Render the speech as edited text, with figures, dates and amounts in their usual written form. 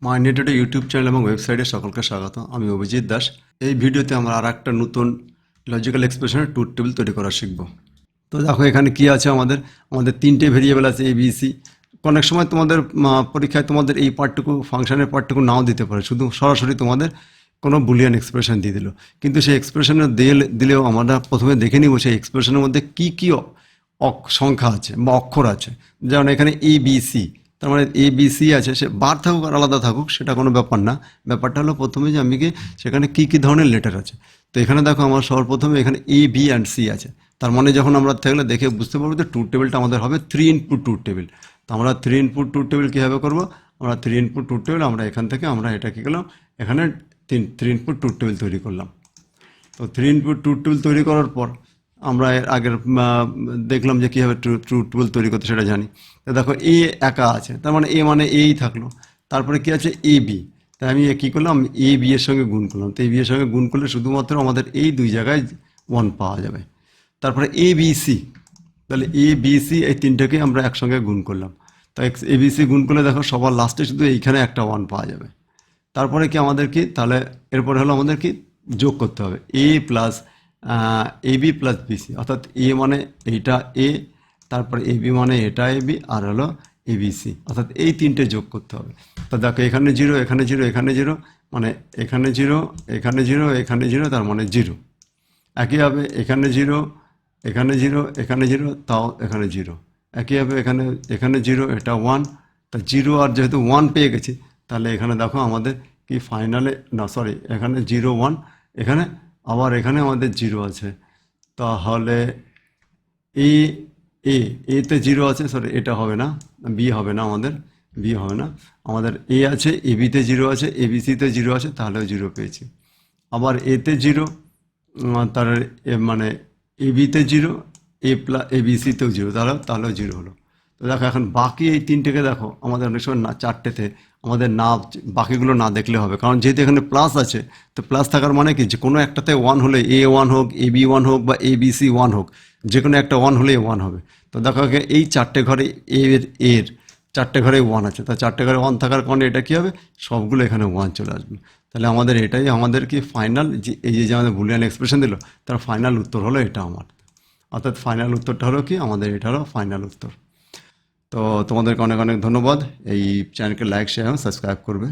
মাই নেটেড YouTube channel এবং ওয়েবসাইটে সকলকে স্বাগত। আমি অভিজিৎ দাস। এই ভিডিওতে আমরা আর একটা নতুন লজিক্যাল এক্সপ্রেশনের ট্রুথ টেবিল তৈরি করা শিখব। তো দেখো এখানে কি আছে, আমাদের তিনটে ভেরিয়েবল আছে এ বি সি। অনেক সময় তোমাদের পরীক্ষায় তোমাদের এই পার্টটুকু ফাংশনের পার্টটুকু নাও দিতে পারে, শুধু সরাসরি তোমাদের কোনো বুলিয়ান এক্সপ্রেশন দিয়ে দিল। কিন্তু সেই এক্সপ্রেশনে দিলেও আমরা প্রথমে দেখে নিব সেই এক্সপ্রেশনের মধ্যে কী কী সংখ্যা আছে বা অক্ষর আছে। যেমন এখানে এ বি সি, তার মানে এ বি সি আছে, সে বার থাকুক আর আলাদা থাকুক সেটা কোনো ব্যাপার না। ব্যাপারটা হলো প্রথমে যে আমি কি সেখানে কী কী ধরনের লেটার আছে। তো এখানে দেখো আমার সর্বপ্রথমে এখানে এ বি অ্যান্ড সি আছে। তার মানে যখন আমরা থাকলে দেখে বুঝতে পারবো যে ট্রুথ টেবিলটা আমাদের হবে 3 ইনপুট ট্রুথ টেবিল। তো আমরা 3 ইনপুট ট্রুথ টেবিল কীভাবে করবো, আমরা 3 ইনপুট ট্রুথ টেবিল আমরা এখান থেকে আমরা এটা কী করলাম, এখানে 3 ইনপুট ট্রুথ টেবিল তৈরি করলাম। তো 3 ইনপুট ট্রুথ টেবিল তৈরি করার পর আমরা এর আগের দেখলাম যে কীভাবে ট্রুথ টেবিল তৈরি করতে সেটা জানি। তো দেখো এ একা আছে, তার মানে এ মানে এই থাকলো। তারপরে কী আছে এ বি, তাই আমি কী করলাম এ বি এর সঙ্গে গুণ করলাম। তো এ বি এর সঙ্গে গুণ করলে শুধুমাত্র আমাদের এই দুই জায়গায় 1 পাওয়া যাবে। তারপরে এ বি সি, তাহলে এ বি সি এই তিনটাকে আমরা একসঙ্গে গুণ করলাম। তো এ বি সি গুণ করলে দেখো সবার লাস্টে শুধু এইখানে একটা 1 পাওয়া যাবে। তারপরে কি আমাদের কি, তাহলে এরপরে হলো আমাদের কি যোগ করতে হবে এ plus A B plus BC, অর্থাৎ এ মানে এইটা এ, তারপরে এ বি মানে এটা এ বি, আর হলো এ বি সি, অর্থাৎ এই তিনটে যোগ করতে হবে। তো দেখো এখানে জিরো, এখানে জিরো, এখানে জিরো, মানে এখানে জিরো, এখানে জিরো, এখানে জিরো, তার মানে জিরো। একইভাবে এখানে জিরো, এখানে জিরো, এখানে জিরো, তাও এখানে জিরো। একইভাবে এখানে এখানে জিরো, এটা 1, তা জিরো আর যেহেতু 1 পেয়ে গেছি, তাহলে এখানে দেখো আমাদের কি ফাইনালে, না সরি, এখানে 0 1, এখানে আবার এখানে আমাদের জিরো আছে। তাহলে এ এ এতে জিরো আছে, সরি এটা হবে না, বি হবে না, আমাদের বি হবে না, আমাদের এ আছে, এ বিতে জিরো আছে, এ বি সিতে জিরো আছে, তাহলেও জিরো পেয়েছি। আবার এতে জিরো, তার মানে এ বিতে জিরো, এ বি সিতেও জিরো, তাহলেও জিরো হলো। তো দেখো এখন বাকি এই তিনটেকে দেখো আমাদের অনেক সময় না, চারটেতে আমাদের না, বাকিগুলো না দেখলে হবে, কারণ যেহেতু এখানে প্লাস আছে, তো প্লাস থাকার মানে কি যে কোনো একটাতে 1 হলে এ 1 হোক, এ বি 1 হোক বা এ বি সি 1 হোক, যে কোনো একটা 1 হলে 1 হবে। তো দেখো এই চারটে ঘরে এর চারটে ঘরে 1 আছে, তা চারটে ঘরে 1 থাকার কারণে এটা কী হবে, সবগুলো এখানে 1 চলে আসবে। তাহলে আমাদের এটাই আমাদের কি ফাইনাল, যে এই যে আমাদের বুলিয়ান এক্সপ্রেশন দিল তার ফাইনাল উত্তর হলো এটা আমার। অর্থাৎ ফাইনাল উত্তরটা হলো কি আমাদের, এটা হলো ফাইনাল উত্তর। তো তোমাদেরকে অনেক অনেক ধন্যবাদ। এই চ্যানেলকে লাইক শেয়ার এবং সাবস্ক্রাইব করবে।